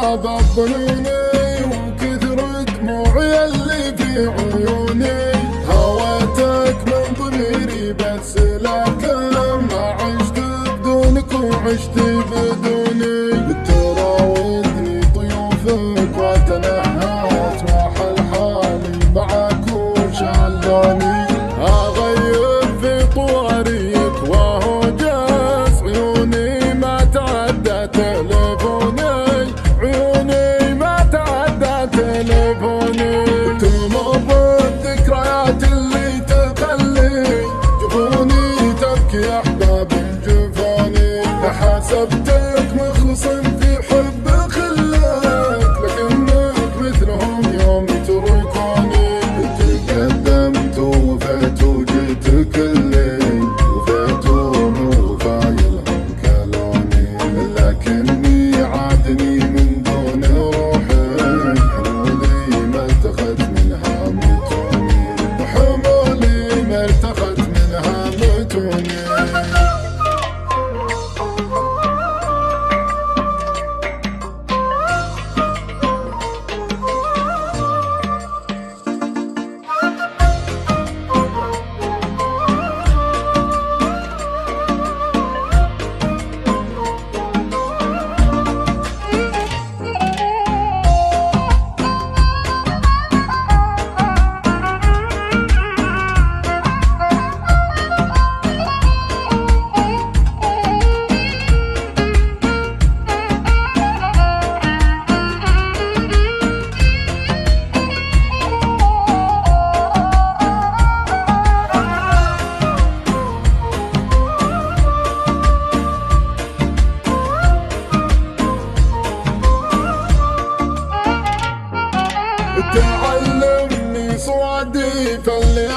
غاب ظنوني وكثر دموعي اللي في عيوني. هويتك من ضميري بس لكن ما عشت بدونك وعشت بدوني. تراودني طيوفك وتنهات محل حالي معك وشلوني. اغير في طواريك وهو جاس عيوني ما تعدى تلفوني. عيوني ما تعدى تلفوني. تمر الذكريات اللي تخلي جفوني تبكي احباب جفوني. حسبتك مخلص في حب خلك لكنك مثلهم يوم يتركوني. تقدمت ووفيت وجيت كلي وفيتهم وفايلهم كلوني. لكني عادني من دون روحي. حمولي ما ارتخت منها متوني. حمولي ما ارتخت منها متوني. تعلمني صعدي فاللي